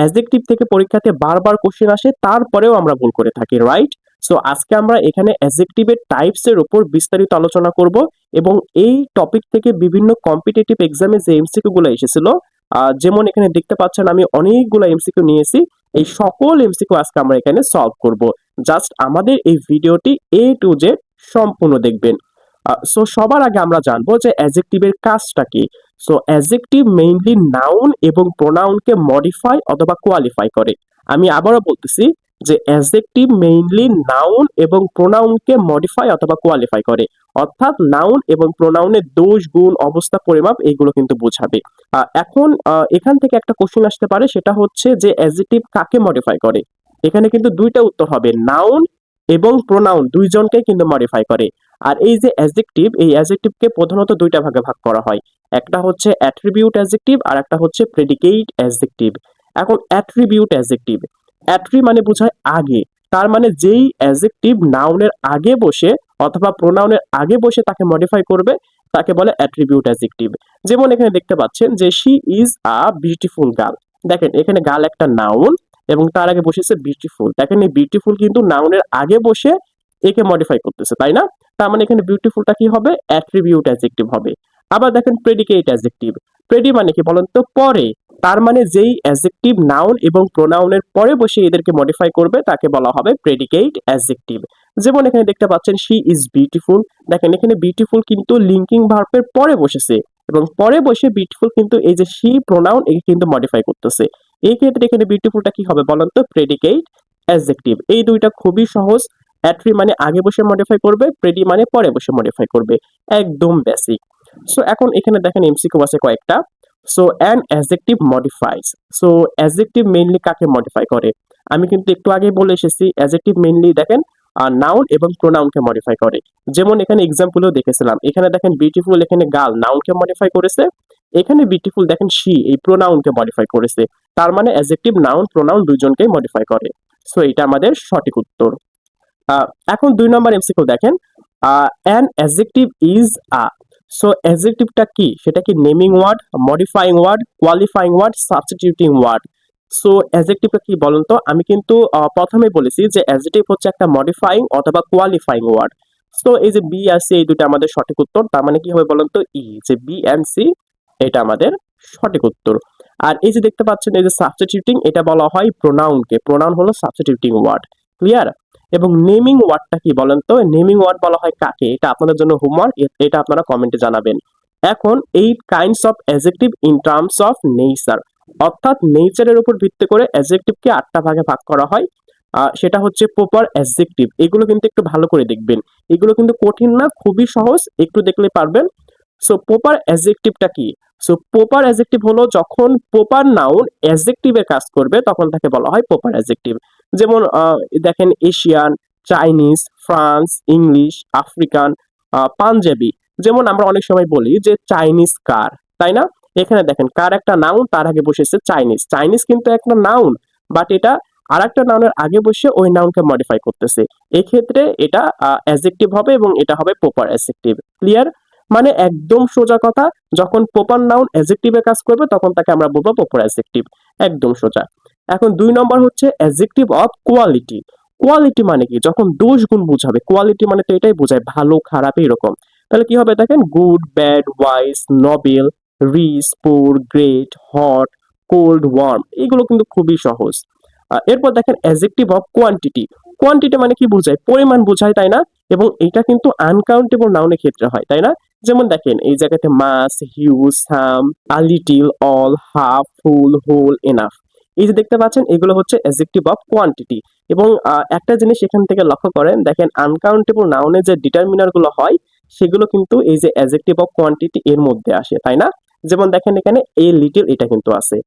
Adjective থেকে পরীক্ষাতে বারবার কোশ্চেন আসে, তারপরেও আমরা ভুল করে থাকি, রাইট? সো আজকে আমরা এখানে অ্যাডজেক্টিভের টাইপসের উপর বিস্তারিত আলোচনা করব এবং এই টপিক থেকে বিভিন্ন কম্পিটিটিভ এক্সামে যে এমসিকিউ গুলো এসেছিল, যেমন এখানে দেখতে পাচ্ছেন আমি অনেকগুলো এমসিকিউ নিয়েছি। এই সকল এমসিকিউ আজকে আমরা এখানে সলভ করব। জাস্ট আমাদের এই ভিডিওটি এ টু জেড সম্পূর্ণ দেখবেন। সো সবার আগে আমরা জানবো যে অ্যাডজেক্টিভের কাজটা কি। সো অ্যাডজেক্টিভ মেইনলি নাউন এবং প্রোনাউনকে মডিফাই অথবা কোয়ালিফাই করে। আমি আবারও বলতেছি যে অ্যাডজেক্টিভ মেইনলি নাউন এবং প্রোনাউনকে মডিফাই অথবা কোয়ালিফাই করে, অর্থাৎ নাউন এবং প্রোনাউনের দোষ গুণ অবস্থা পরিমাপ এইগুলো কিন্তু বোঝাবে। এখন এখান থেকে একটা কোশ্চেন আসতে পারে, সেটা হচ্ছে যে অ্যাডজেক্টিভ কাকে মডিফাই করে। এখানে কিন্তু দুইটা উত্তর হবে, নাউন এবং প্রোনাউন দুইজনকে কিন্তু মডিফাই করে। আর এই যে অ্যাডজেক্টিভ, এই অ্যাডজেক্টিভকে প্রধানত দুইটা ভাগে ভাগ করা হয়, একটা হচ্ছে অ্যাট্রিবিউট অ্যাডজেক্টিভ আর একটা হচ্ছে প্রেডিকেট অ্যাডজেক্টিভ। এখন অ্যাট্রিবিউট অ্যাডজেক্টিভ, অ্যাট্রি মানে বোঝায় আগে, তার মানে যেই অ্যাডজেক্টিভ নাউনের আগে বসে অথবা প্রোনাউনের আগে বসে তাকে মডিফাই করবে তাকে বলে অ্যাট্রিবিউট অ্যাডজেক্টিভ। যেমন এখানে দেখতে পাচ্ছেন যে she is a beautiful girl. দেখেন এখানে গার্ল একটা নাউন এবং তার আগে বসেছে বিউটিফুল। দেখেন এই বিউটিফুল কিন্তু নাউনের আগে বসে একে মডিফাই করতেছে, তাই না? তার মানে এখানে বিউটিফুলটা কি হবে? অ্যাট্রিবিউট অ্যাডজেক্টিভ হবে। আবার দেখেন প্রেডিকেট অ্যাডজেক্টিভ, প্রেডি মানে কি বলেন তো? পরে। তার মানে যেই অ্যাডজেক্টিভ নাউন এবং প্রোনাউনের পরে বসে এদেরকে মডিফাই করবে তাকে বলা হবে প্রেডিকেট অ্যাডজেক্টিভ। যেমন এখানে দেখতে পাচ্ছেন শি ইজ বিউটিফুল। দেখেন এখানে বিউটিফুল কিন্তু লিঙ্কিং ভার্বের পরে বসেছে এবং পরে বসে বিউটিফুল কিন্তু এই যে শি প্রোনাউন একে কিন্তু মডিফাই করতেছে। এই ক্ষেত্রে এখানে বিউটিফুলটা কি হবে বলেন তো? Predicate adjective. এই দুইটা খুবই সহজ। অ্যাট্রি মানে আগে বসে মডিফাই করবে, প্রেডি মানে পরে বসে মডিফাই করবে, একদম বেসিক। সো এখন এখানে দেখেন এমসিকিউ আছে কয়েকটা। So an adjective modifies. So adjective mainly কাকে মডিফাই করে? আমি কিন্তু একটু আগে বলে এসেছি অ্যাডজেক্টিভ মেইনলি দেখেন নাউন এবং প্রোনাউনকে মডিফাই করে। যেমন এখানে এক্সাম্পলও দেখেছিলাম, এখানে দেখেন বিউটিফুল, এখানে গার্ল নাউনকে মডিফাই করেছে, এখানে বিউটিফুল দেখেন শি এই প্রোনাউনকে মডিফাই করেছে। তার মানে অ্যাডজেক্টিভ নাউন প্রোনাউন দুইজনকেই মডিফাই করে। সো এটা আমাদের সঠিক উত্তর। এখন 2 নম্বর এমসিকিউ দেখেন, an adjective is a. So অ্যাডজেক্টিভটা কি? সেটা কি naming word, modifying word, qualifying word, substituting word? So অ্যাডজেক্টিভটা কি বলুন তো? আমি কিন্তু প্রথমেই বলেছি যে অ্যাডজেক্টিভ হচ্ছে একটা মডিফাইং অথবা কোয়ালিফাইং ওয়ার্ড। সো এই যে বি আর সি এই দুটো আমাদের সঠিক উত্তর। তার মানে কি হবে বলুন তো? ই, যে বি এন্ড সি এটা আমাদের সঠিক উত্তর। আর এই যে দেখতে পাচ্ছেন এই যে সাবস্টিটিউটিং, এটা বলা হয় প্রোনাউনকে, প্রোনাউন হলো সাবস্টিটিউটিং ওয়ার্ড। ক্লিয়ার? এবং নেমিং ওয়ার্ডটা কি বলেন তো? নেমিং ওয়ার্ড বলা হয় কাকে? এটা আপনাদের জন্য হোমওয়ার্ক, এটা আপনারা কমেন্টে জানাবেন। এখন 8 kinds of adjective in terms of nature, অর্থাৎ নেচারের উপর ভিত্তি করে অ্যাডজেক্টিভকে 8টা ভাগে ভাগ করা হয়। সেটা হচ্ছে প্রপার অ্যাডজেক্টিভ। এগুলো কিন্তু একটু ভালো করে দেখবেন, এগুলো কিন্তু কঠিন না, খুবই সহজ, একটু দেখলে পারবেন। সো প্রপার অ্যাডজেক্টিভটা কি? সো প্রপার অ্যাডজেক্টিভ হলো যখন প্রপার নাউন অ্যাডজেক্টিভের কাজ করবে তখন তাকে বলা হয় প্রপার অ্যাডজেক্টিভ। যেমন দেখেন Asian, Chinese, France, English, African, Punjabi. যেমন আমরা অনেক সময় বলি যে চাইনিজ কার, তাই না? এখানে দেখেন কার একটা নাউন, তার আগে বসেছে চাইনিজ। চাইনিজ কিন্তু একটা নাউন, বাট এটা আর একটা নাউনের আগে বসে ওই নাউনকে মডিফাই করতেছে। এক্ষেত্রে এটা অ্যাডজেক্টিভ হবে এবং এটা হবে প্রপার অ্যাডজেক্টিভ। ক্লিয়ার? মানে একদম সোজা কথা, যখন প্রপার নাউন অ্যাডজেক্টিভের কাজ করবে তখন তাকে আমরা বলবো প্রপার অ্যাডজেক্টিভ, একদম সোজা। এখন 2 নম্বর হচ্ছে অ্যাডজেক্টিভ অফ কোয়ালিটি। কোয়ালিটি মানে কি? যখন দোষ গুণ বোঝাবে। কোয়ালিটি মানে তো এটাই বোঝায় ভালো খারাপ এরকম। তাহলে কি হবে দেখেন, good, bad, wise, noble, rich, poor, great, hot, cold, warm. এগুলো কিন্তু খুবই সহজ। এরপর দেখেন অ্যাডজেক্টিভ অফ কোয়ান্টিটি। কোয়ান্টিটি মানে কি বোঝায়? পরিমাণ বোঝায়, তাই না? এবং এটা কিন্তু আনকাউন্টেবল নাউনের ক্ষেত্রে হয়, তাই না? যেমন দেখেন এই জায়গাতে much, huge, some, a little, all, half, full, whole, enough. এই যে দেখতে পাচ্ছেন এগুলো হচ্ছে অ্যাডজেক্টিভ অফ কোয়ান্টিটি। এবং একটা জিনিস এখান থেকে লক্ষ্য করেন, দেখেন আনকাউন্টেবল নাউনের যে ডিটারমিনার গুলো হয় সেগুলো কিন্তু এই যে অ্যাডজেক্টিভ অফ কোয়ান্টিটি এর মধ্যে আসে, তাই না? যেমন দেখেন এখানে এ লিটিল এটা কিন্তু আছে।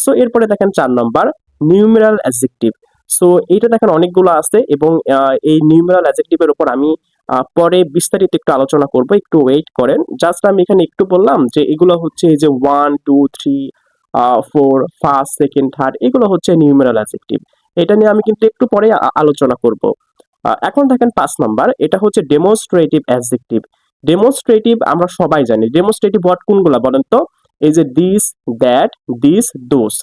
সো এরপরে দেখেন 4 নম্বর নিউমেরাল অ্যাডজেক্টিভ। সো এটা দেখেন অনেকগুলো আছে এবং এই নিউমেরাল অ্যাডজেক্টিভের উপর আমি পরে বিস্তারিত একটু আলোচনা করব, একটু ওয়েট করেন। জাস্ট আমি এখানে একটু বললাম যে এগুলো হচ্ছে এই যে 1 2 3 4 ফার্স্ট সেকেন্ড থার্ড, এগুলো হচ্ছে নিউমেরাল অ্যাডজেক্টিভ। এটা নিয়ে আমি কিন্তু একটু পরে আলোচনা করব। এখন দেখেন 5 নাম্বার, এটা হচ্ছে ডেমনস্ট্রেটিভ অ্যাডজেক্টিভ। ডেমনস্ট্রেটিভ আমরা সবাই জানি। ডেমনস্ট্রেটিভ ওয়ার্ড কোনগুলো বলেন তো? এই যে দিস, দ্যাট, দিস, দোস।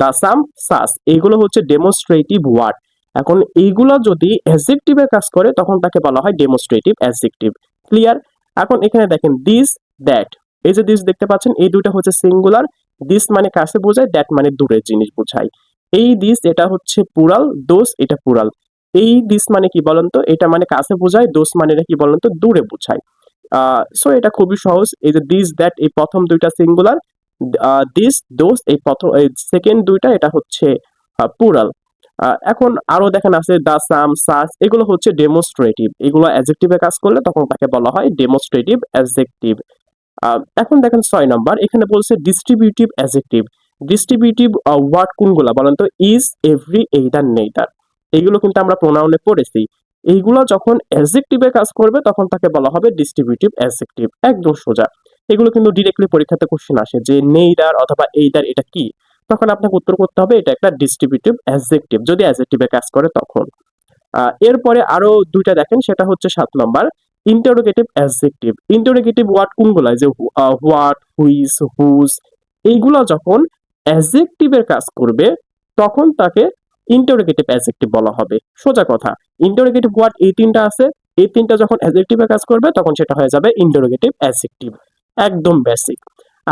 দা সাম, সাস, এইগুলো হচ্ছে ডেমনস্ট্রেটিভ ওয়ার্ড। এখন এইগুলো যদি অ্যাডজেক্টিভের কাজ করে তখন তাকে বলা হয় ডেমনস্ট্রেটিভ অ্যাডজেক্টিভ। ক্লিয়ার? এখন এখানে দেখেন দিস, দ্যাট, এই যে দিস দেখতে পাচ্ছেন এই দুইটা হচ্ছে সিঙ্গুলার। দিস মানে কাছে বোঝায়, দ্যাট মানে দূরের জিনিস বোঝায়। এই দিস এটা হচ্ছে প্লুরাল, দোস এটা প্লুরাল। এই দিস মানে কি বলেন তো, এটা মানে কাছে বোঝায়, দোস মানে কি বলেন তো, দূরে বোঝায়। সো এটা খুবই সহজ। এই যে দিস দ্যাট এই প্রথম দুইটা সিঙ্গুলার, দিস দোস এই প্রথম এই সেকেন্ড দুইটা এটা হচ্ছে প্লুরাল। এখন আরো দেখেন আছে দা সাম, সাস, এগুলো হচ্ছে ডেমনস্ট্রেটিভ। এগুলো অ্যাডজেক্টিভে কাজ করলে তখন তাকে বলা হয় ডেমনস্ট্রেটিভ অ্যাডজেক্টিভ। এখন দেখেন 6 নম্বর, এখানে বলছে ডিস্ট্রিবিউটিভ অ্যাডজেক্টিভ। ডিস্ট্রিবিউটিভ ওয়ার্ড কোনগুলা বলেন তো? Is, every, either, neither. এইগুলো কিন্তু আমরা প্রোনাউনে পড়েছি। এইগুলো যখন অ্যাডজেক্টিভে কাজ করবে তখন তাকে বলা হবে ডিস্ট্রিবিউটিভ অ্যাডজেক্টিভ। একদম সোজা। এগুলো কিন্তু ডিরেক্টলি পরীক্ষাতে কোশ্চেন আসে যে নেইদার অথবা এইদার এটা কি, তখন আপনাকে উত্তর করতে হবে এটা একটা ডিস্ট্রিবিউটিভ অ্যাডজেক্টিভ, যদি অ্যাডজেক্টিভে কাজ করে তখন। এরপরে আরো দুইটা দেখেন, সেটা হচ্ছে 7 নম্বর, ইন্টারোগেটিভ অ্যাডজেক্টিভ। ইন্টারোগেটিভ ওয়ার্ড কোনগুলা? যে হোয়াট, হুইজ, হুজ, এইগুলা যখন অ্যাডজেক্টিভের কাজ করবে তখন তাকে ইন্টারোগেটিভ অ্যাডজেক্টিভ বলা হবে। সোজা কথা। ইন্টারোগেটিভ ওয়ার্ড এই তিনটা আছে, এই তিনটা যখন অ্যাডজেক্টিভে কাজ করবে তখন সেটা হয়ে যাবে ইন্টারোগেটিভ অ্যাডজেক্টিভ। একদম বেসিক।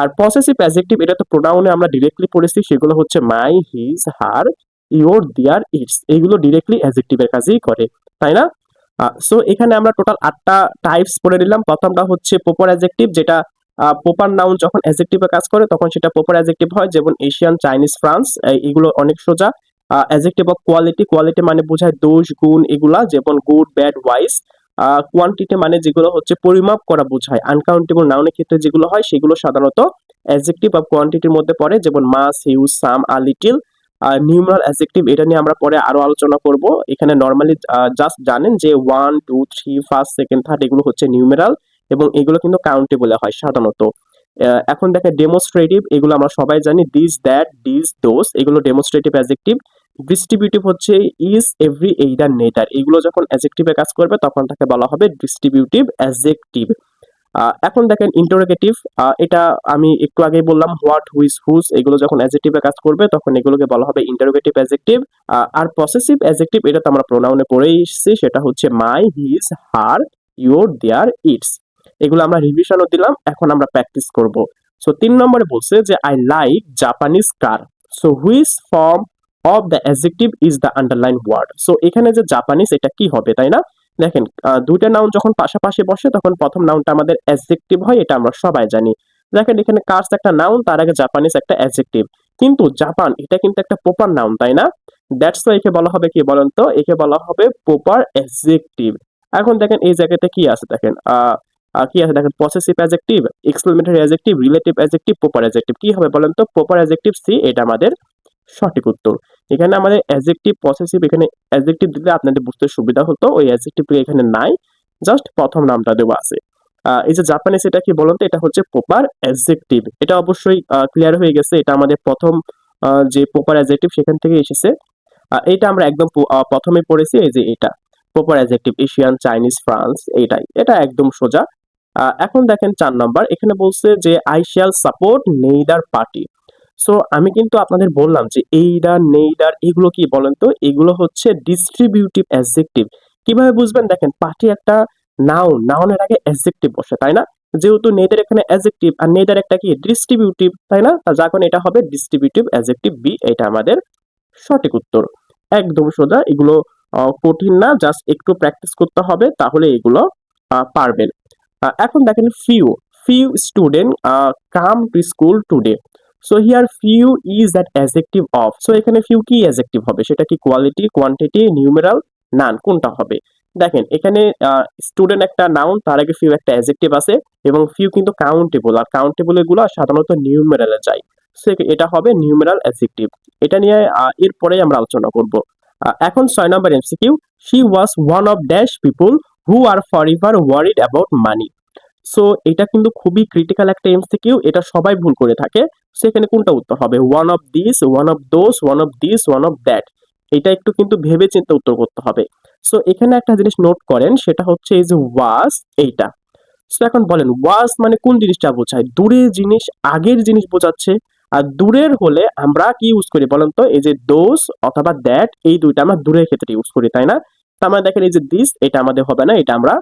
আর পসেসিভ অ্যাডজেক্টিভ এটা তো প্রোনাউনে আমরা ডিরেক্টলি পড়েছি, সেগুলো হচ্ছে মাই, হিজ, হার, ইওর, দিয়ার, ইটস, এইগুলো ডিরেক্টলি অ্যাডজেক্টিভের কাজেই করে, তাই না? সো এখানে আমরা টোটাল 8টা টাইপস পড়ে নিলাম। প্রথমটা হচ্ছে প্রপার অ্যাডজেক্টিভ, যেটা প্রপার নাউন যখন অ্যাডজেক্টিভে কাজ করে তখন সেটা প্রপার অ্যাডজেক্টিভ হয়, যেমন এশিয়ান, চাইনিজ, ফ্রান্স, এগুলো অনেক সোজা। অ্যাডজেক্টিভ অফ কোয়ালিটি, কোয়ালিটি মানে বোঝায় দোষ, গুণ, এগুলা, যেমন গুড, ব্যাড, ওয়াইস। কোয়ান্টিটি মানে যেগুলো হচ্ছে পরিমাপ করা বোঝায়। আনকাউন্টেবল নাউনের ক্ষেত্রে যেগুলো হয় সেগুলো সাধারণত অ্যাডজেক্টিভ অফ কোয়ান্টিটির মধ্যে পড়ে, যেমন much, huge, some, a little. Numeral adjective এটা নিয়ে আমরা পরে আরো আলোচনা করব। এখানে নর্মালি জাস্ট জানেন যে 1 2 3 ফার্স্ট সেকেন্ড থার্ড এগুলো হচ্ছে নিউমেরাল, এবং এগুলো কিন্তু কাউন্টেবলে হয় সাধারণত। এখন দেখেন ডেমোস্ট্রেটিভ, এগুলো আমরা সবাই জানি, দিস, দ্যাট, দিস, দোস, এগুলো ডেমোস্ট্রেটিভ অ্যাডজেক্টিভ। ডিস্ট্রিবিউটিভ হচ্ছে ইজ, এভরি, এইদার, নেদার, এগুলো যখন অ্যাডজেক্টিভে কাজ করবে তখন তাকে বলা হবে ডিস্ট্রিবিউটিভ অ্যাডজেক্টিভ। এখন দেখেন ইন্টারোগেটিভ, এটা আমি একটু আগেই বললাম, হোয়াট, হুইজ, হুজ, এগুলো যখন অ্যাডজেক্টিভে কাজ করবে তখন এগুলোকে বলা হবে ইন্টারোগেটিভ অ্যাডজেক্টিভ। আর পসেসিভ অ্যাডজেক্টিভ এটা তো আমরা প্রোনাউনে পড়েই এসেছি, সেটা হচ্ছে my, his, her, your, their, its. এগুলো আমরা রিভিশনও দিলাম, এখন আমরা প্র্যাকটিস করব। সো 3 নম্বরে বলছে যে I like Japanese car. So which form of the adjective is the underline word. So এখানে যে জাপানিজ এটা কি হবে, তাই না? দেখেন দুইটা নাউন যখন পাশাপাশি বসে তখন প্রথম নাউনটা আমাদের অ্যাডজেক্টিভ হয়, এটা আমরা সবাই জানি। দেখেন এখানে কার্স একটা নাউন, তার আগে জাপানিজ একটা অ্যাডজেক্টিভ, কিন্তু জাপান এটা কিন্তু একটা প্রপার নাউন, তাই না? দ্যাটস ওয়াই একে বলা হবে কি বলেন তো, একে বলা হবে প্রপার অ্যাডজেক্টিভ। এখন দেখেন এই জায়গাতে কি আছে, দেখেন কি আছে দেখেন, possessive adjective, exclamatory adjective, relative adjective, proper adjective. কি হবে বলেন তো? প্রপার অ্যাডজেক্টিভ সি, এটা আমাদের সঠিক উত্তর। এখানে আমাদের অ্যাডজেক্টিভ, পসেসিভ, এখানে অ্যাডজেক্টিভ দিলে আপনাদের বুঝতে সুবিধা হতো, ওই অ্যাডজেক্টিভ এখানে নাই, জাস্ট প্রথম নামটা দেওয়া আছে। এই যে জাপানিজ এটা কি বলুন তো, এটা হচ্ছে প্রপার অ্যাডজেক্টিভ। এটা অবশ্যই ক্লিয়ার হয়ে গেছে, এটা আমাদের প্রথম যে প্রপার অ্যাডজেক্টিভ সেখান থেকে এসেছে। এটা আমরা একদম প্রথমে পড়েছি, এই যে এটা proper adjective, Asian, Chinese, France, এইটাই, এটা একদম সোজা। এখন দেখেন 4 নম্বর, এখানে বলছে যে I shall support neither party. So আমি কিন্তু আপনাদের বললাম যে এইদার, নেইদার, এগুলো কি বলেন তো? এগুলো হচ্ছে ডিস্ট্রিবিউটিভ অ্যাডজেক্টিভ। কিভাবে বুঝবেন? দেখেন পার্টি একটা নাউন, নাউনের আগে অ্যাডজেক্টিভ বসে, তাই না? যেহেতু নেইদার এখানে অ্যাডজেক্টিভ আর নেইদার একটা কি ডিস্ট্রিবিউটিভ, তাই না? তা যখন এটা হবে ডিস্ট্রিবিউটিভ অ্যাডজেক্টিভ বি, এটা আমাদের সঠিক উত্তর। একদম সোজা, এগুলো কঠিন না, জাস্ট একটু প্র্যাকটিস করতে হবে তাহলে এগুলো পারবেন। এখন দেখেন few, few students come to school today. So here few is that adjective of. So এখানে few কি adjective হবে? সেটা কি কোয়ালিটি, কোয়ান্টিটি, নিউমেরাল, নান, কোনটা হবে? দেখেন এখানে স্টুডেন্ট একটা নাউন, তার আগে few একটা adjective আছে, এবং few কিন্তু কাউন্টেবল, আর কাউন্টেবল এগুলো সাধারণত নিউমেরালে যায়। সো এটা হবে নিউমেরাল অ্যাডজেক্টিভ। এটা নিয়ে এরপরে আমরা আলোচনা করব। এখন 6 নম্বর MCQ, she was one of dash people who are forever worried about money. So এটা কিন্তু খুবই ক্রিটিক্যাল একটা এমসিকিউ, এটা সবাই ভুল করে থাকে। সো এখানে কোনটা উত্তর হবে? One of this, one of those, one of this, one of that. এটা একটু কিন্তু ভেবে চিন্তে উত্তর করতে হবে। সো এখানে একটা জিনিস নোট করেন, সেটা হচ্ছে এই যে ওয়াজ, এইটা। সো এখন বলেন ওয়াজ মানে কোন জিনিসটা বোঝায়? দূরের জিনিস, আগের জিনিস বোঝাচ্ছে। আর দূরের হলে আমরা কি ইউজ করি বলেন তো, এই যে দোজ অথবা দ্যাট, এই দুইটা আমরা দূরের ক্ষেত্রে ইউজ করি, তাই না? তার মানে দেখেন এই যে দিস, এটা আমাদের হবে না, এটা আমরা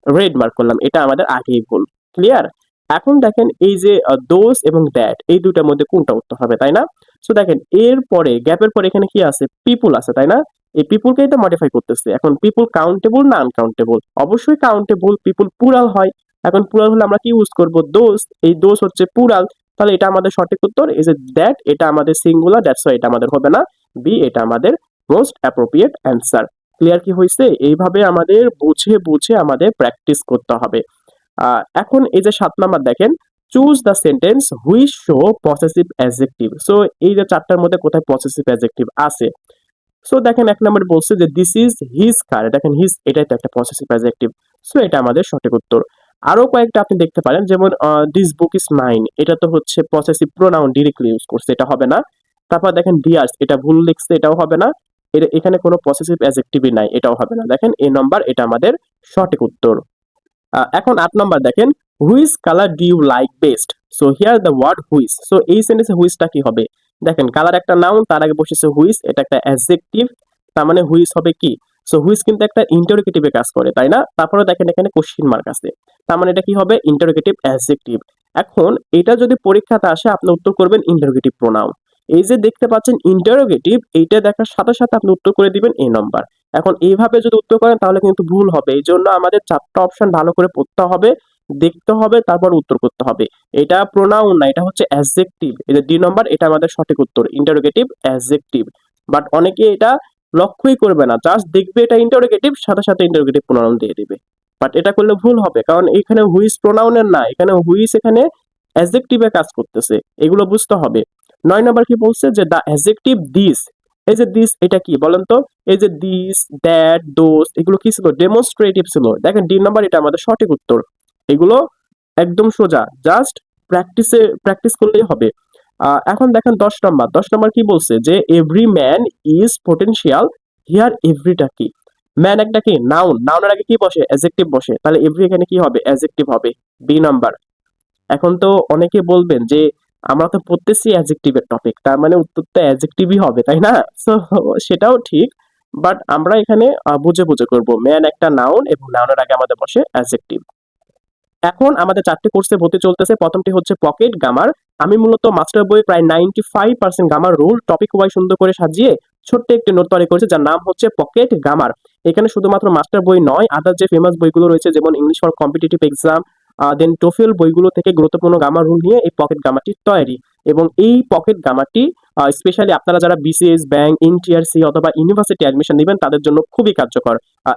রেড মার্ক করলাম, এটা আমাদের আগেই ভুল। ক্লিয়ার? এখন দেখেন এই যে দোজ এবং দ্যাট, এই দুইটার মধ্যে কোনটা উত্তর হবে, তাই না? সো দেখেন এর পরে গ্যাপের পরে এখানে কি আছে, পিপুল আছে, তাই না? এই পিপুলকেই তো মডিফাই করতেছে। এখন পিপুল কাউন্টেবল না আনকাউন্টেবল? অবশ্যই কাউন্টেবল, পিপুল প্লুরাল হয়। এখন প্লুরাল হলে আমরা কি ইউজ করব, দোজ। এই দোজ হচ্ছে প্লুরাল, তাহলে এটা আমাদের সঠিক উত্তর। এই যে দ্যাট, এটা আমাদের সিঙ্গুলার, দ্যাটস ওয়াই এটা আমাদের হবে না। বি, এটা আমাদের মোস্ট অ্যাপ্রোপ্রিয়েট অ্যান্সার। ক্লিয়ার কি হয়েছে? এইভাবে আমাদের বুঝে বুঝে আমাদের প্র্যাকটিস করতে হবে। এখন এই যে 7 নাম্বার দেখেন, choose the sentence which show possessive adjective. So এই যে চারটার মধ্যে কোথায় পসেসিভ অ্যাডজেক্টিভ আছে? সো দেখেন 1 নম্বরে বলছে যে দিস ইজ হিজ কার। দেখেন হিজ, এটাই তো একটা পসেসিভ অ্যাডজেক্টিভ। সো এটা আমাদের সঠিক উত্তর। আরো কয়েকটা আপনি দেখতে পারেন, যেমন দিস বুক ইজ মাইন, এটা তো হচ্ছে পসেসিভ প্রোনাউন ডিরেক্টলি ইউজ করছে, এটা হবে না। তারপর দেখেন ডিয়ার্স, এটা ভুল লিখছে, এটাও হবে না। এখানে কোনো পসেসিভ অ্যাডজেক্টিভই নাই, এটাও হবে না। দেখেন এই নাম্বার, এটা আমাদের সঠিক উত্তর। এখন 8 নাম্বার দেখেন, which colour do you like best. So here the word which. So এই সেন্টেন্সে হুইচটা কি হবে? দেখেন কালার একটা নাউন, তার আগে বসেছে হুইচ, এটা একটা অ্যাডজেক্টিভ, তার মানে হুইচ হবে কি? সো হুইচ কিন্তু একটা ইন্টারোগেটিভে কাজ করে, তাই না? তারপরে দেখেন এখানে কোশ্চেন মার্ক আছে, তার মানে এটা কি হবে? Interrogative adjective. এখন এটা যদি পরীক্ষাতে আসে, আপনি উত্তর করবেন ইন্টারোগেটিভ প্রোনাউন। এই যে দেখতে পাচ্ছেন ইন্টারোগেটিভ, এইটা দেখার সাথে সাথে আপনি উত্তর করে দিবেন এই নাম্বার। এখন এইভাবে যদি উত্তর করেন তাহলে কিন্তু ভুল হবে। এই জন্য আমাদের 4টা অপশন ভালো করে পড়তে হবে, দেখতে হবে, তারপর উত্তর করতে হবে। এটা প্রোনাউন না, এটা হচ্ছে অ্যাডজেক্টিভ। এই যে 2 নম্বর, এটা আমাদের সঠিক উত্তর, ইন্টারোগেটিভ অ্যাডজেক্টিভ। বাট অনেকে এটা লক্ষ্যই করবে না, জাস্ট দেখবে এটা ইন্টারোগেটিভ, সাথে সাথে ইন্টারোগেটিভ প্রোনাউন দিয়ে দিবে। বাট এটা করলে ভুল হবে, কারণ এখানে হুইস প্রোনাউনের না, এখানে হুইস এখানে অ্যাডজেক্টিভে কাজ করতেছে, এগুলো বুঝতে হবে। 9 নম্বর কি বলছে যে দ্য অ্যাডজেক্টিভ দিস। এই যে দিস, এটা কি বলেন তো? এই যে দিস, দ্যাট, দোজ, এগুলো কি ছিল? ডেমনস্ট্রেটিভ ছিল। দেখেন ডি নাম্বার, এটা আমাদের সঠিক উত্তর। এগুলো একদম সোজা, জাস্ট প্র্যাকটিস করলেই হবে। এখন দেখেন 10 নাম্বার। 10 নাম্বার কি বলছে যে every man is potential. Here এভরিটা কি? ম্যান একটা কি নাউন, নাউনের আগে কি বসে? অ্যাডজেক্টিভ বসে, তাহলে এভরি এখানে কি হবে? অ্যাডজেক্টিভ হবে। B number. এখন তো অনেকে বলবেন যে আমরা তো পড়তেছি অ্যাডজেক্টিভের টপিক, তার মানে উত্তর তো অ্যাডজেক্টিভই হবে, তাই না? সো সেটাও ঠিক, বাট আমরা এখানে বুঝে বুঝে করব। ম্যান একটা নাউন এবং নাউনের আগে আমাদের বসে অ্যাডজেক্টিভ। এখন আমাদের 4টি কোর্সে ভর্তি চলতেছে। প্রথমটি হচ্ছে পকেট গ্রামার। আমি মূলত মাস্টার বই প্রায় 95% গ্রামার রুল টপিক ওয়াইজ সুন্দর করে সাজিয়ে ছোট্ট একটি নোট তৈরি করেছে, যার নাম হচ্ছে পকেট গ্রামার। এখানে শুধুমাত্র মাস্টার বই নয়, আদার যে ফেমাস বইগুলো রয়েছে, যেমন English for competitive exam, then TOEFL, বইগুলো থেকে গুরুত্বপূর্ণ গ্রামার রুল নিয়ে এই পকেট গ্রামারটি তৈরি। এবং এই পকেট গ্রামারটি স্পেশালি আপনারা যারা বিসিএস, ব্যাংক, এনটিআরসি অথবা ইউনিভার্সিটি অ্যাডমিশন নেবেন তাদের জন্য খুবই কার্যকর।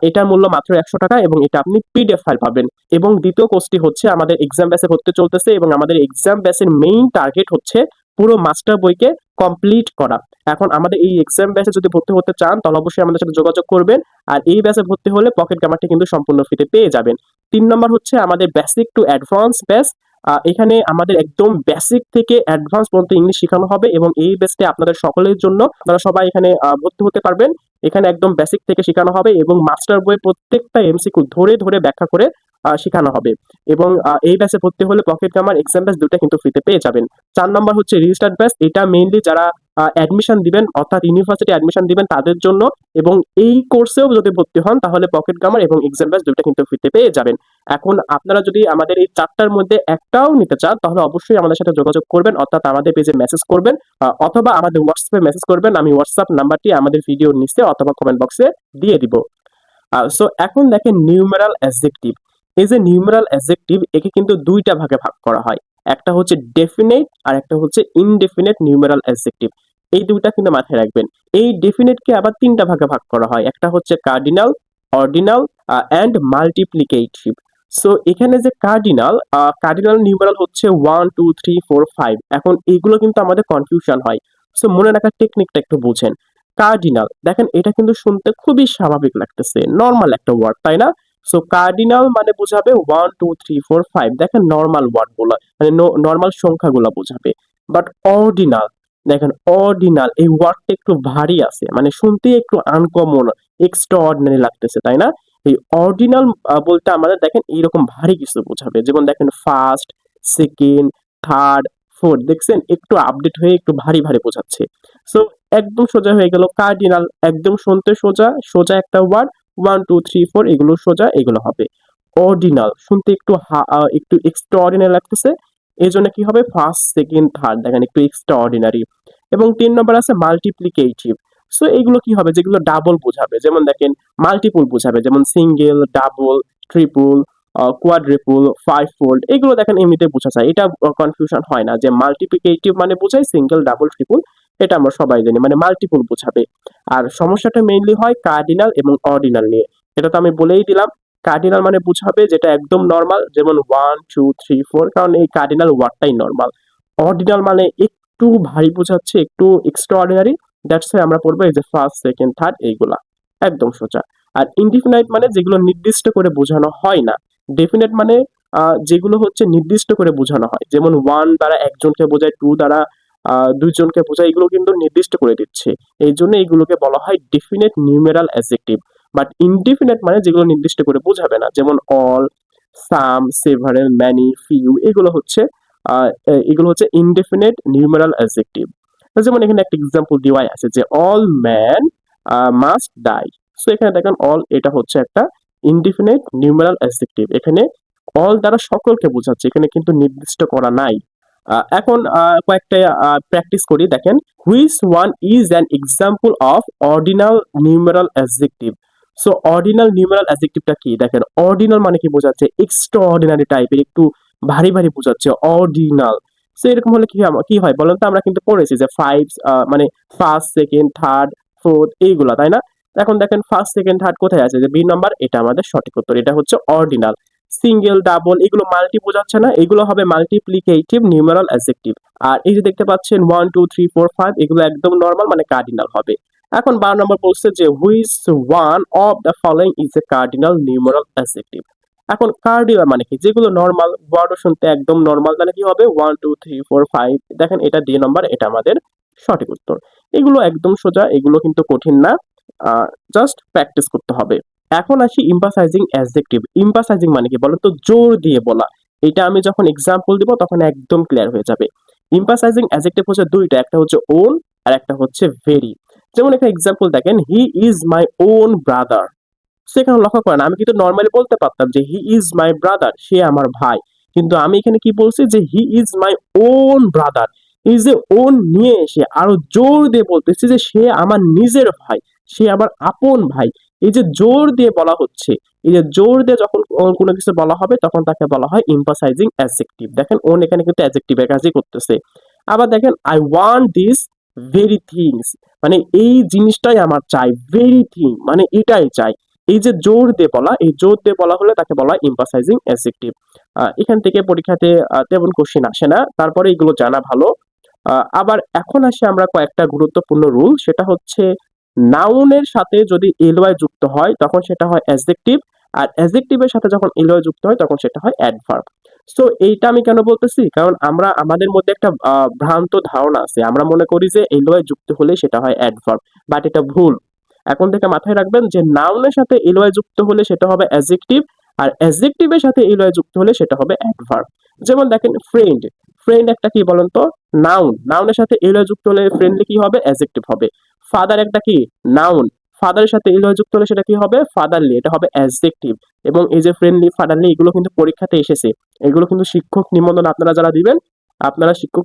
এটার মূল্য মাত্র 100 টাকা এবং এটা আপনি পিডিএফ ফাইল পাবেন। এবং দ্বিতীয় কোর্সটি হচ্ছে আমাদের এক্সাম ব্যাচে ভর্তি চলতেছে, এবং আমাদের এক্সাম ব্যাচের মেইন টার্গেট হচ্ছে পুরো মাস্টার বইকে কমপ্লিট করা। এখন আমাদের এই এক্সাম ব্যাচে যদি ভর্তি হতে চান তাহলে অবশ্যই আমাদের সাথে যোগাযোগ করবেন। আর এই ব্যাচে ভর্তি হলে পকেট গ্রামারটি কিন্তু সম্পূর্ণ ফ্রিতে পেয়ে যাবেন। 3 নম্বর হচ্ছে আমাদের বেসিক টু অ্যাডভান্স ব্যাচ। এখানে আমাদের একদম বেসিক থেকে অ্যাডভান্স পর্যন্ত ইংলিশ শেখানো হবে, এবং এই ব্যাচটি আপনাদের সকলের জন্য, আপনারা সবাই এখানে ভর্তি হতে পারবেন। এখানে একদম বেসিক থেকে শেখানো হবে এবং মাস্টার বইয়ের প্রত্যেকটা এমসিকিউ ধরে ধরে ব্যাখ্যা করে শেখানো হবে। এবং এই ব্যাচে ভর্তি হলে পকেট গ্রামার এক্সাম ব্যাচ দুটো কিন্তু ফ্রিতে পেয়ে যাবেন। 4 নম্বর হচ্ছে রেজিস্টার্ড ব্যাচ। এটা মেইনলি যারা অ্যাডমিশন দিবেন, অর্থাৎ ইউনিভার্সিটি অ্যাডমিশন দিবেন তাদের জন্য। এবং এই কোর্সেও যদি ভর্তি হন তাহলে পকেট গ্রামার এবং এক্সাম ব্যাচ দুটো কিন্তু ফ্রিতে পেয়ে যাবেন। এখন আপনারা যদি আমাদের এই 4টার মধ্যে একটাও নিতে চান তাহলে অবশ্যই আমাদের সাথে যোগাযোগ করবেন, অর্থাৎ আমাদের পেজে মেসেজ করবেন, অথবা আমাদের হোয়াটসঅ্যাপে মেসেজ করবেন। আমি হোয়াটসঅ্যাপ নাম্বারটি আমাদের ভিডিওর নিচে অথবা কমেন্ট বক্সে দিয়ে দিব। সো এখন দেখেন নিউমেরাল অ্যাডজেক্টিভ। এই যে নিউমেরাল অ্যাডজেক্টিভ, একে কিন্তু 2টা ভাগে ভাগ করা হয়। একটা হচ্ছে ডেফিনেট আর একটা হচ্ছে ইনডেফিনেট নিউমেরাল অ্যাডজেক্টিভ। এই 2টা কিন্তু মাথায় রাখবেন। এই ডেফিনেটকে আবার 3টা ভাগে ভাগ করা হয়। একটা হচ্ছে cardinal, ordinal and multiplicative. So এখানে যে কার্ডিনাল নিউমেরাল হচ্ছে 1 2 3 4 5। এখন এইগুলো কিন্তু আমাদের কনফিউশন হয়। সো মনে রাখার টেকনিকটা একটু বুঝেন। কার্ডিনাল, দেখেন এটা কিন্তু শুনতে খুবই স্বাভাবিক লাগতেছে, নর্মাল একটা ওয়ার্ড, তাই না? সো কার্ডিনাল মানে বোঝাবে 1 2 3 4 5, দেখেন নর্মাল ওয়ার্ড গুলো, মানে নর্মাল সংখ্যাগুলো বোঝাবে। বাট অর্ডিনাল, দেখেন অর্ডিনাল এই ওয়ার্ডটা একটু ভারী আছে, মানে শুনতে একটু আনকমন, এক্সট্রা অর্ডিনারি লাগতেছে, তাই না? এই অর্ডিনাল বলতে আমাদের দেখেন এইরকম ভারী কিছু বোঝাবে, যেমন দেখেন ফার্স্ট, সেকেন্ড, থার্ড, ফোর, দেখছেন একটু আপডেট হয়ে একটু ভারী ভারী বোঝাচ্ছে। সো একদম সোজা হয়ে গেল কার্ডিনাল, একদম শুনতে সোজা, সোজা একটা ওয়ার্ড, 1 2 3 4 এগুলো সোজা, এগুলো হবে। অর্ডিনাল শুনতে একটু একটু এক্সট্রা অর্ডিনারি লাগতেছে, এই জন্য কি হবে ফার্স্ট সেকেন্ড থার্ড, দেখেন একটু এক্সট্রা অর্ডিনারি। এবং 3 নম্বর আছে মাল্টিপ্লিকেটিভ। সো এগুলো কি হবে, যেগুলো ডাবল বোঝাবে, যেমন দেখেন মাল্টিপুল বোঝাবে, যেমন single, double, triple, quadruple, five fold, এগুলো দেখেন এমনিতে বোঝা যায়, এটা কনফিউশন হয় না যে মাল্টিপ্লিকেটিভ মানে বোঝায় সিঙ্গেল, ডাবল, ট্রিপল, এটা আমরা সবাই জানি, মানে মাল্টিপুল বোঝাবে। আর সমস্যাটা মেইনলি হয় কার্ডিনাল এবং অর্ডিনাল নিয়ে, এটা তো আমি বলেই দিলাম। কার্ডিনাল মানে বোঝাবে যেটা একদম নর্মাল, যেমন 1 2 3 4, কারণ এই কার্ডিনাল ওয়ার্ডটাই নর্মাল। অর্ডিনাল মানে একটু ভারী বোঝাচ্ছে, একটু এক্সট্রা অর্ডিনারি, দ্যাটস ওয়াই আমরা পড়বো এই যে ফার্স্ট সেকেন্ড থার্ড এইগুলা, একদম সোজা। আর ইনডিফিনাইট মানে যেগুলো নির্দিষ্ট করে বোঝানো হয় না। ডেফিনেট মানে যেগুলো হচ্ছে নির্দিষ্ট করে বোঝানো হয়, যেমন ওয়ান দ্বারা একজনকে বোঝায়, টু দ্বারা দুইজনকে বোঝায়, এগুলো কিন্তু নির্দিষ্ট করে দিচ্ছে, এই জন্য এগুলোকে বলা হয় definite numeral adjective. But indefinite মানে যেগুলো নির্দিষ্ট করে বোঝাবে না, যেমন অল, সাম, সেভারেল, ম্যানি, ফিউ, এগুলো হচ্ছে ইনডেফিনেট নিউমেরাল অ্যাডজেক্টিভ। যেমন এখানে একটা এক্সাম্পল দেওয়াই আছে যে all man must die. So এখানে দেখেন অল, এটা হচ্ছে একটা ইনডিফিনিট নিউমেরাল অ্যাডজেক্টিভ, এখানে অল দ্বারা সকলকে বোঝাচ্ছে, এখানে কিন্তু নির্দিষ্ট করা নাই। এখন কয়েকটা প্র্যাকটিস করি, দেখেন which one is an example of ordinal numeral adjective. So ordinal numeral অ্যাডজেক্টিভটা কি, দেখেন অর্ডিনাল মানে কি বোঝাচ্ছে, এক্সট্রা অর্ডিনারি টাইপের, একটু ভারী ভারী বোঝাচ্ছে অর্ডিনাল। সো এরকম হলে কি হয় বলেন তো, আমরা কিন্তু পড়েছি যে ফাইভ, মানে ফার্স্ট সেকেন্ড থার্ড ফোর্থ এইগুলা, তাই না? এখন দেখেন ফার্স্ট সেকেন্ড থার্ড কোথায় আছে, যে বি নাম্বার, এটা আমাদের সঠিক উত্তর, এটা হচ্ছে অর্ডিনাল। সিঙ্গেল, ডাবল এগুলো মাল্টি বোঝাচ্ছে না, এগুলো হবে মাল্টিপ্লিকেটিভ নিউমেরাল অ্যাডজেক্টিভ। আর এই যে দেখতে পাচ্ছেন 1 2 3 4 5, এগুলো একদম নর্মাল, মানে কার্ডিনাল হবে। এখন 12 নম্বর বলছে যে which one of the following is a cardinal numeral adjective. এখন কার্ডিনাল মানে কি, যেগুলো নর্মাল, ওয়ার্ডও শুনতে একদম নর্মাল, তাহলে কি হবে 1 2 3 4 5, দেখেন এটা ডি নাম্বার, এটা আমাদের সঠিক উত্তর। এগুলো একদম সোজা, এগুলো কিন্তু কঠিন না, জাস্ট প্র্যাকটিস করতে হবে। এখন আসি ইম্পাসাইজিং অ্যাডজেক্টিভ। ইম্পাসাইজিং মানে কি বলতো, জোর দিয়ে বলা। এটা আমি যখন এক্সাম্পল দিব তখন একদম ক্লিয়ার হয়ে যাবে। ইম্পাসাইজিং অ্যাডজেক্টিভ হচ্ছে দুইটা, একটা হচ্ছে ওন আর একটা হচ্ছে ভেরি। যেমন এখানে এক্সাম্পল দেখেন, he is my own brother. সেখানে লক্ষ্য করেন, আমি কিন্তু নর্মালি বলতে পারতাম যে হি ইজ মাই ব্রাদার, সে আমার ভাই, কিন্তু আমি এখানে কি বলছি যে he is my own brother. এই যে ওন নিয়ে এসে আরো জোর দিয়ে বলতেছি যে সে আমার নিজের ভাই, সে আমার আপন ভাই। এই যে জোর দিয়ে বলা হচ্ছে, এই যে জোর দিয়ে যখন কোনো কিছু বলা হবে তখন তাকে বলা হয় ইম্পাসাইজিং অ্যাডজেক্টিভ। দেখেন ওন এখানে কিন্তু অ্যাডজেক্টিভের কাজই করতেছে। আবার দেখেন I want this very things, মানে এই জিনিসটাই আমার চাই, ভেরি থিং মানে এটাই চাই। এই যে জোর দিয়ে বলা, এই জোর দিয়ে বলা হলে তাকে বলা হয় ইম্পাসাইজিং অ্যাডজেক্টিভ। এখান থেকে পরীক্ষাতে তেমন কোশ্চেন আসে না, তারপরে এগুলো জানা ভালো। আবার এখন আসি আমরা কয়েকটা গুরুত্বপূর্ণ রুল, সেটা হচ্ছে নাউনের সাথে যদি এলওয়াই যুক্ত হয় তখন সেটা হয় অ্যাডজেক্টিভ, আর অ্যাডজেক্টিভের সাথে যখন এলওয়াই যুক্ত হয় তখন সেটা হয় অ্যাডভার্ব। সো এইটা আমি কেন বলতেছি, কারণ আমরা আমাদের মধ্যে একটা ভ্রান্ত ধারণা আছে, আমরা মনে করি যে এলওয়াই যুক্ত হলে সেটা হয় অ্যাডভার্ব, বাট এটা ভুল। এখন থেকে মাথায় রাখবেন যে নাউনের সাথে এলওয়াই যুক্ত হলে সেটা হবে অ্যাডজেক্টিভ, আর অ্যাডজেক্টিভের সাথে এলওয়াই যুক্ত হলে সেটা হবে অ্যাডভার্ব। যেমন দেখেন ফ্রেন্ড, ফ্রেন্ড একটা কি বলেন তো, নাউন, নাউনের সাথে এলওয়াই যুক্ত হলে ফ্রেন্ডলি কি হবে, অ্যাডজেক্টিভ হবে। ফাদার একটা কি নাউন, ফাদারের সাথে এলওয়াই যুক্ত হলে সেটা কি হবে, ফাদারলি, এটা হবে অ্যাডজেক্টিভ। এবং এই যে ফ্রেন্ডলি, ফাদারলি এগুলো কিন্তু পরীক্ষাতে এসেছে, এগুলো কিন্তু শিক্ষক নিবন্ধন আপনারা যারা দিবেন, আপনারা শিক্ষক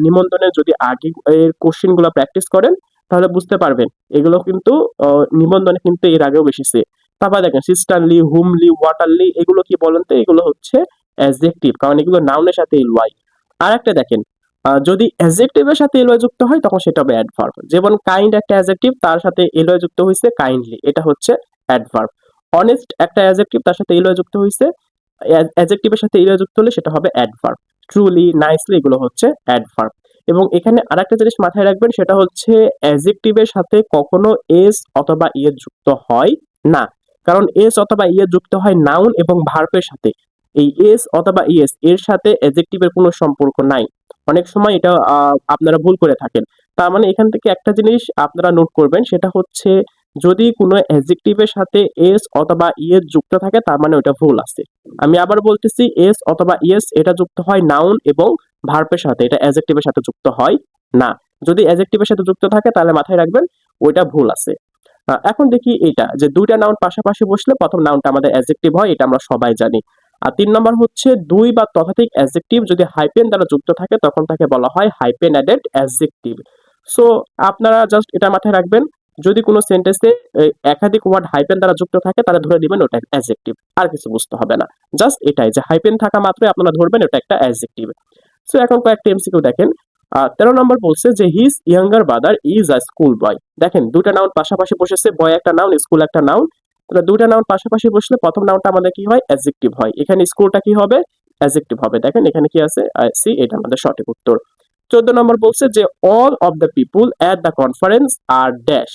নিবন্ধনে যদি আগে এর কোশ্চেন গুলো প্র্যাকটিস করেন তাহলে বুঝতে পারবেন, এগুলো কিন্তু নিবন্ধনে কিন্তু এর আগেও এসেছে। তারপর দেখেন সিস্টারলি, হুমলি, ওয়াটারলি, এগুলো কি বলেন তো, এগুলো হচ্ছে অ্যাডজেক্টিভ, কারণ এগুলো নাউনের সাথে এলওয়াই। আর একটা দেখেন, যদি অ্যাডজেক্টিভের সাথে এলওয়াই যুক্ত হয় তখন সেটা হবে অ্যাডভার্ব। যেমন কাইন্ড একটা অ্যাডজেক্টিভ, তার সাথে এলওয়াই যুক্ত হয়েছে কাইন্ডলি, এটা হচ্ছে অ্যাডভার্ব। অনেস্ট একটা অ্যাডজেক্টিভ, তার সাথে এলওয়াই যুক্ত হয়েছে, অ্যাডজেক্টিভের সাথে এলওয়াই যুক্ত হলে সেটা হবে অ্যাডভার্ব। ট্রুলি, নাইসলি এগুলো হচ্ছে অ্যাডভার্ব। এবং এখানে আরেকটা জিনিস মাথায় রাখবেন, সেটা হচ্ছে অ্যাডজেক্টিভের সাথে কখনো এস অথবা ইয়ে যুক্ত হয় না, কারণ এস অথবা ইয়ে যুক্ত হয় নাউন এবং ভার্বের সাথে। এই এস অথবা ইএস এর সাথে অ্যাডজেক্টিভের কোনো সম্পর্ক নাই। অনেক সময় এটা আপনারা ভুল করে থাকেন। তার মানে এখান থেকে একটা জিনিস আপনারা নোট করবেন, সেটা হচ্ছে যদি কোনো অ্যাডজেক্টিভের সাথে এস অথবা ইএস যুক্ত থাকে তার মানে ওটা ভুল আছে। আমি আবার বলতেছি, এস অথবা ইএস এটা যুক্ত হয় নাউন এবং ভার্বের সাথে, এটা অ্যাডজেক্টিভের সাথে যুক্ত হয় না। যদি অ্যাডজেক্টিভের সাথে যুক্ত থাকে তাহলে মাথায় রাখবেন ওইটা ভুল আছে। এখন দেখি এটা যে দুইটা নাউন পাশাপাশি বসলে প্রথম নাউনটা আমাদের অ্যাডজেক্টিভ হয়, এটা আমরা সবাই জানি। আর ৩ নম্বর হচ্ছে দুই বা ততোধিক অ্যাডজেক্টিভ যদি হাইপেন দ্বারা যুক্ত থাকে তখন তাকে বলা হয় হাইপেন অ্যাডেড অ্যাডজেক্টিভ। সো আপনারা জাস্ট এটা মাথায় রাখবেন, যদি কোনো সেন্টেন্সে একাধিক ওয়ার্ড হাইপেন দ্বারা যুক্ত থাকে তাহলে ধরে দিবেন ওটা অ্যাডজেক্টিভ, আর কিছু বুঝতে হবে না। জাস্ট এটাই যে হাইপেন থাকা মাত্রই আপনারা ধরবেন ওটা একটা অ্যাডজেক্টিভ। সো এখন কয়েকটা এমসিকিউ দেখেন। ১৩ নম্বর বলছে যে his younger brother is a school বয়। দেখেন দুটা নাউন পাশাপাশি বসেছে, বয় একটা নাউন, স্কুল একটা নাউন। তাহলে দুইটা নাউন পাশাপাশি বসলে প্রথম নাউনটা আমাদের কি হয়, অ্যাডজেক্টিভ হয়। এখানে স্কুলটা কি হবে, অ্যাডজেক্টিভ হবে। দেখেন এখানে কি আছে, সি, এটা আমাদের সঠিক উত্তর। 14 নম্বর বলছে যে all of the people at the conference are dash.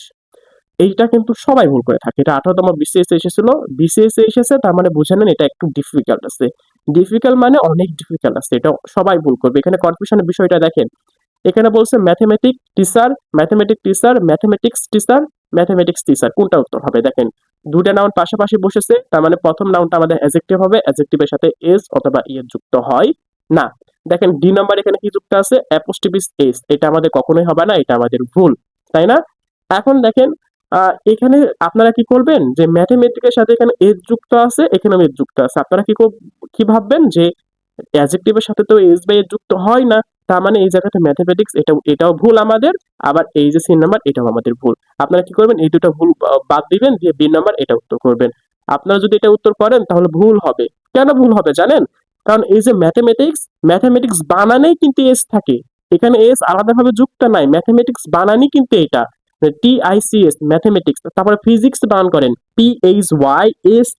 এইটা কিন্তু সবাই ভুল করে থাকে। এটা 18তম বিসিএস এসেছিল, বিসিএস এসেছে, তার মানে বুঝে নেন এটা একটু ডিফিকাল্ট আছে। ডিফিকাল্ট মানে অনেক ডিফিকাল্ট আছে, এটা সবাই ভুল করবে। এখানে কনফিউশনের বিষয়টা দেখেন, এখানে বলছে mathematic teacher, mathematic teacher, mathematics teacher, mathematics teacher, কোনটা উত্তর হবে? দেখেন দুইটা নাউন পাশাপাশি বসেছে, তার মানে প্রথম নাউনটা আমাদের অ্যাডজেক্টিভ হবে, অ্যাডজেক্টিভের সাথে এস অথবা ইয়ের যুক্ত হয় না। দেখেন ডি নাম্বার এখানে কি যুক্ত আছে, অ্যাপোস্ট্রোফিস এস, এটা আমাদের কখনোই হবে না, এটা আমাদের ভুল, তাই না? এখন দেখেন এখানে আপনারা কি করবেন, যে ম্যাথমেটিকের সাথে এখানে এস যুক্ত আছে, এখানেও এস যুক্ত আছে, আপনারা কি ভাববেন যে অ্যাডজেক্টিভের সাথে তো এস বাই এস যুক্ত হয় না, তার মানে এই জায়গাতে ম্যাথমেটিক্স এটাও ভুল আমাদের, আবার এই যে সি নাম্বার এটাও আমাদের ভুল। আপনারা কি করবেন, এই দুটো ভুল বাদ দিবেন, দিয়ে বি নাম্বার এটা উত্তর করবেন। আপনারা যদি এটা উত্তর করেন তাহলে ভুল হবে। কেন ভুল হবে জানেন? কারণ এই যে ম্যাথমেটিক্স বানানেই কিন্তু এস থাকে, এখানে এস আলাদাভাবে যুক্ত নাই, ম্যাথমেটিক্স বানানই কিন্তু এটা TICS ম্যাথমেটিক্স। তারপরে ফিজিক্স বানান করেন PHYSICS,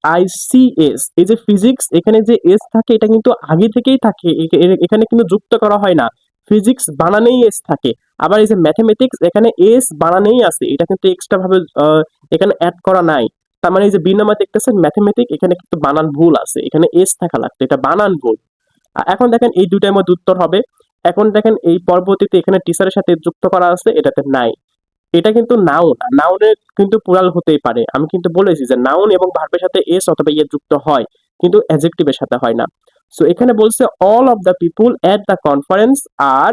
এই যে ফিজিক্স এখানে যে এস থাকে এটা কিন্তু আগে থেকেই থাকে, এখানে কিন্তু যুক্ত করা হয় না, ফিজিক্স বানানেই এস থাকে। আবার এই যে ম্যাথমেটিক্স এখানে এস বানানেই আছে, এটা কিন্তু এক্সট্রা ভাবে এখানে অ্যাড করা নাই। তার মানে এই যে বি নাম্বার দেখতেছেন ম্যাথমেটিক, এখানে কিন্তু বানান ভুল আছে, এখানে এস থাকা লাগতো, এটা বানান ভুল। এখন দেখেন এই দুইটার মধ্যে উত্তর হবে। এখন দেখেন এই পরবর্তীতে এখানে টিচারের সাথে যুক্ত করা আছে, এটাতে নাই। এটা কিন্তু নাউন, নাউনের কিন্তু প্লুরাল হতেই পারে। আমি কিন্তু বলেছি যে নাউন এবং ভার্বের সাথে এস অথবা ইয়ে যুক্ত হয়, কিন্তু অ্যাডজেক্টিভের সাথে হয় না। সো এখানে বলছে all of the people at the conference are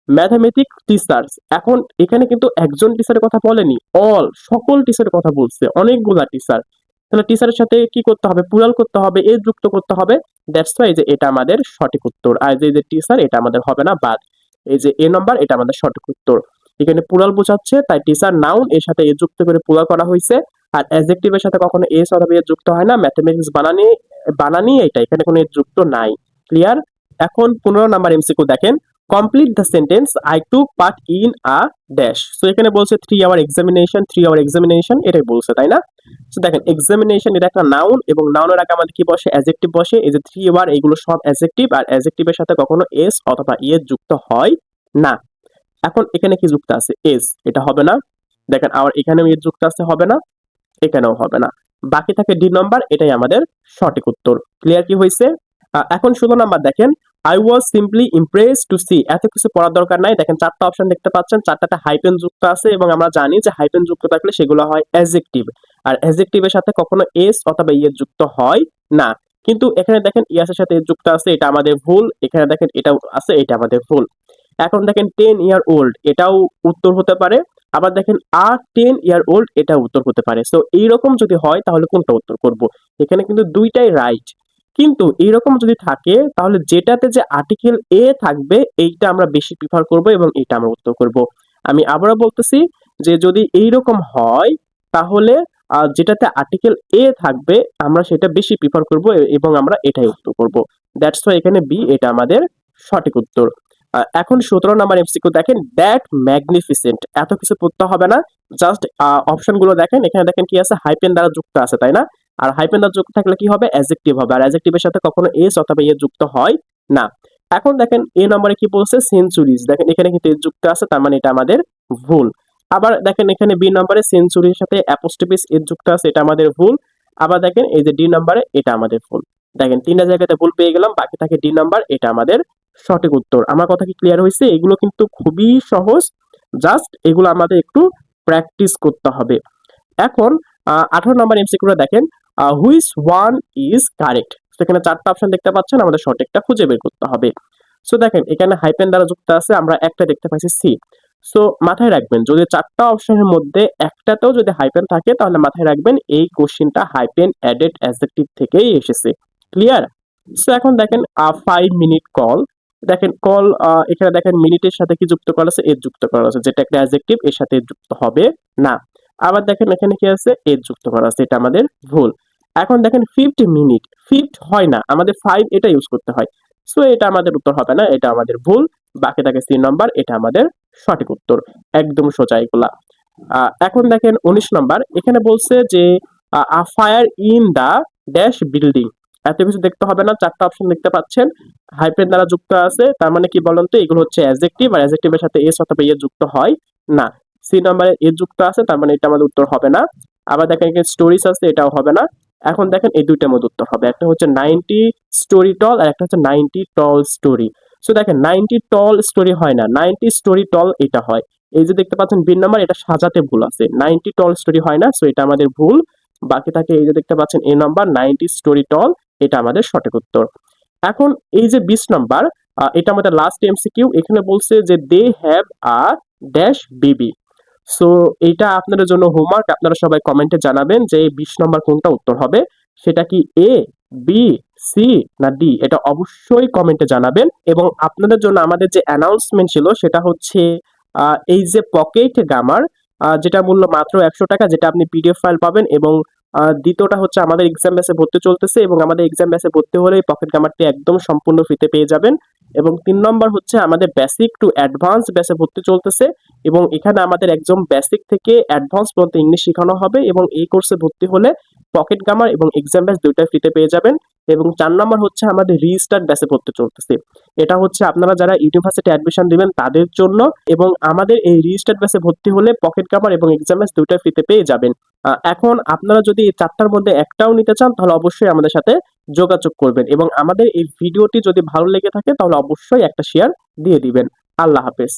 mathematic teachers. এখন এখানে কিন্তু একজন টিচারের কথা বলেনি, অল সকল টিচারের কথা বলছে, অনেকগুলা টিচার। তাহলে টিচারের সাথে কি করতে হবে, প্লুরাল করতে হবে, এ যুক্ত করতে হবে। দ্যাটস ওয়াই যে এটা আমাদের সঠিক উত্তর। আর যে টিচার এটা আমাদের হবে না, বাদ। এই যে এ নাম্বার এটা আমাদের সঠিক উত্তর। এখানে প্লুরাল বোঝাচ্ছে, তাই টিচার নাউন এর সাথে এ যুক্ত করে প্লুরাল করা হয়েছে। আর অ্যাডজেক্টিভের সাথে কখনো এস অথবা এ যুক্ত হয় না, ম্যাথমেটিক্স বানানি এটা, এখানে কোনো এ যুক্ত নাই। ক্লিয়ার? এখন 15 নাম্বার এমসিকিউ দেখেন, complete the sentence I took part in a dash. So এখানে বলছে 3 আওয়ার এক্সামিনেশন, এটাই বলছে, তাই না? সো দেখেন এক্সামিনেশন এটা একটা নাউন, এবং নাউনের আগে আমাদের কি বসে, অ্যাডজেক্টিভ বসে। এই যে 3 আওয়ার এগুলো সব অ্যাডজেক্টিভ, আর অ্যাডজেক্টিভের সাথে কখনো এস অথবা ইয়ে যুক্ত হয় না। এখন এখানে কি যুক্ত আছে, এস, এটা হবে না। দেখেন আবার এখানেও এস যুক্ত আছে, হবে না, এখানেও হবে না। বাকি থাকে ডি নাম্বার, এটাই আমাদের সঠিক উত্তর। ক্লিয়ার কি হয়েছে? এখন 16 নাম্বার দেখেন, I was simply impress to see. এত কিছু পড়ার দরকার নাই, দেখেন চারটা অপশন দেখতে পাচ্ছেন, চারটাতে হাইপেন যুক্ত আছে, এবং আমরা জানি যে হাইপেন যুক্ত থাকলে সেগুলো হয় অ্যাডজেক্টিভ, আর অ্যাডজেক্টিভের সাথে কখনো এস অথবা ইয়ে যুক্ত হয় না। কিন্তু এখানে দেখেন ইয়াসের সাথে এস যুক্ত আছে, এটা আমাদের ভুল। এখানে দেখেন এটাও আছে, এটা আমাদের ভুল। এখন দেখেন 10 ইয়ার ওল্ড, এটাও উত্তর হতে পারে। আবার দেখেন আর 10 ইয়ার ওল্ড, এটা উত্তর হতে পারে। সো এইরকম যদি হয় তাহলে কোনটা উত্তর করব? এখানে কিন্তু দুইটাই রাইট। কিন্তু এইরকম যদি থাকে তাহলে যেটাতে যে আর্টিকেল এ থাকবে এইটা আমরা বেশি প্রিফার করব, এবং এটা আমরা উত্তর করব। আমি আবারও বলতেছি যে যদি এইরকম হয় তাহলে যেটাতে আর্টিকেল এ থাকবে আমরা সেটা বেশি প্রিফার করব, এবং আমরা এটাই উত্তর করব। দ্যাটস ওয়াই এখানে বি এটা আমাদের সঠিক উত্তর। এখন 17 নাম্বার এমসিকিউ দেখেন, দ্যাট ম্যাগনিফিসেন্ট। এত কিছু পড়তে হবে না, জাস্ট অপশন গুলো দেখেন, এখানে দেখেন কি আছে, হাইপেন দ্বারা যুক্ত আছে, তাই না? আর হাইপেন দ্বারা যুক্ত থাকলে কি হবে, অ্যাডজেক্টিভ হবে, আর অ্যাডজেক্টিভের সাথে কখনো এস অথবা এ যুক্ত হয় না। এখন দেখেন এ নম্বরে কি বলছে, সেঞ্চুরিজ। দেখেন এখানে কিন্তু এস যুক্ত আছে, তার মানে এটা আমাদের ভুল। আবার দেখেন এখানে বি নম্বরে সেঞ্চুরির সাথে অ্যাপোস্ট্রোফিস এস যুক্ত আছে, এটা আমাদের ভুল। আবার দেখেন এই যে ডি নম্বরে এটা আমাদের ভুল। দেখেন তিনটা জায়গাতে ভুল পেয়ে গেলাম, বাকি থাকে ডি নাম্বার, এটা আমাদের সঠিক উত্তর। আমার কথা কি ক্লিয়ার হয়েছে? এগুলো কিন্তু খুবই সহজ, জাস্ট এগুলো আমাদের একটু প্র্যাকটিস করতে হবে। এখন 18 নম্বর এমসিকিউটা দেখেন, হুইচ ওয়ান ইজ কারেক্ট। সেখানে চারটা অপশন দেখতে পাচ্ছেন, আমাদের সঠিকটা খুঁজে বের করতে হবে। সো দেখেন এখানে হাইপেন দ্বারা যুক্ত আছে, আমরা একটা দেখতে পাচ্ছি সি। সো মাথায় রাখবেন যদি চারটা অপশনের মধ্যে একটাতেও যদি হাইপেন থাকে তাহলে মাথায় রাখবেন এই কোশ্চিনটা হাইপেন অ্যাডেড অ্যাডজেক্টিভ থেকেই এসেছে। ক্লিয়ার? সো এখন দেখেন 5 মিনিট কল, দেখেন কল, এখানে দেখেন মিনিটের সাথে কি যুক্ত করা আছে, এর যুক্ত করা আছে, যেটা একটা অ্যাডজেক্টিভ এর সাথে যুক্ত হবে না। আবার দেখেন এখানে কি আছে, এর যুক্ত করা আছে, এটা আমাদের ভুল। এখন দেখেন 50 মিনিট, ফিফথ হয় না, আমাদের 5 এটা ইউজ করতে হয়। সো এটা আমাদের উত্তর হবে না, এটা আমাদের ভুল। বাকি থাকে সি নাম্বার, এটা আমাদের সঠিক উত্তর। একদম সোজা এগুলা। এখন দেখেন 19 নাম্বার, এখানে বলছে যে fire in the dash building. এত কিছু দেখতে হবে না, চারটা অপশন দেখতে পাচ্ছেন, হাইপেন দ্বারা যুক্ত আছে, তার মানে কি বলেন তো, এগুলো হচ্ছে অ্যাডজেক্টিভ, আর অ্যাডজেক্টিভের সাথে এস অথবা ইয়ে যুক্ত হয় না। সি নাম্বারে এ যুক্ত আছে, তার মানে এটা আমাদের উত্তর হবে না। আবার দেখেন এখানে স্টোরিজ আছে, এটাও হবে না। এখন দেখেন এই দুইটার মধ্যে উত্তর হবে, একটা হচ্ছে 90 স্টোরি টল আর একটা হচ্ছে 90 টল স্টোরি। সো দেখেন 90 টল স্টোরি হয় না, 90 স্টোরি টল এটা হয়। এই যে দেখতে পাচ্ছেন বিন নাম্বার, এটা সাজাতে ভুল আছে, 90 টল স্টোরি হয় না, সো এটা আমাদের ভুল। বাকি থাকে এই যে দেখতে পাচ্ছেন এ নাম্বার 90 স্টোরি টল, এটা আমাদের সঠিক উত্তর। এখন এই যে 20 নাম্বার, এটা আমাদের লাস্ট এমসিকিউ, এখানে বলছে যে they have a dash baby. So এইটা আপনাদের জন্য হোমওয়ার্ক, আপনারা সবাই কমেন্টে জানাবেন যে 20 নম্বর কোনটা উত্তর হবে, সেটা কি এ, বি, সি না ডি, এটা অবশ্যই কমেন্টে জানাবেন। এবং আপনাদের জন্য আমাদের যে অ্যানাউন্সমেন্ট ছিল সেটা হচ্ছে এই যে পকেট গামার, যেটা মূল্য মাত্র 100 টাকা, যেটা আপনি পিডিএফ ফাইল পাবেন। এবং দ্বিতীয়টা হচ্ছে আমাদের এক্সাম ব্যাচে ভর্তি চলতেছে, এবং আমাদের এক্সাম ব্যাচে ভর্তি হলে পকেট গামারটি একদম সম্পূর্ণ ফ্রিতে পেয়ে যাবেন। এবং 3 নম্বর হচ্ছে আমাদের বেসিক টু অ্যাডভান্স ব্যাচে ভর্তি চলতেছে, এবং এখানে আমাদের একদম বেসিক থেকে অ্যাডভান্স পর্যন্ত ইংলিশ শেখানো হবে। এবং এই কোর্সে ভর্তি হলে পকেট গামার এবং এক্সাম ব্যাচ দুইটাই ফ্রিতে পেয়ে যাবেন। এবং 4 নম্বর হচ্ছে আমাদের রিস্টার্ট ব্যাচে ভর্তি চলতেছে, এটা হচ্ছে আপনারা যারা ইউনিভার্সিটি অ্যাডমিশন দিবেন তাদের জন্য। এবং আমাদের এই রিস্টার্ট ব্যাচে ভর্তি হলে পকেট গামার এবং এক্সাম ব্যাচ দুইটাই ফ্রিতে পেয়ে যাবেন। এখন আপনারা যদি এই চারটার মধ্যে একটাও নিতে চান তাহলে অবশ্যই আমাদের সাথে যোগাযোগ করবেন, এবং আমাদের এই ভিডিওটি যদি ভালো লেগে থাকে তাহলে অবশ্যই একটা শেয়ার দিয়ে দিবেন। আল্লাহ হাফেজ।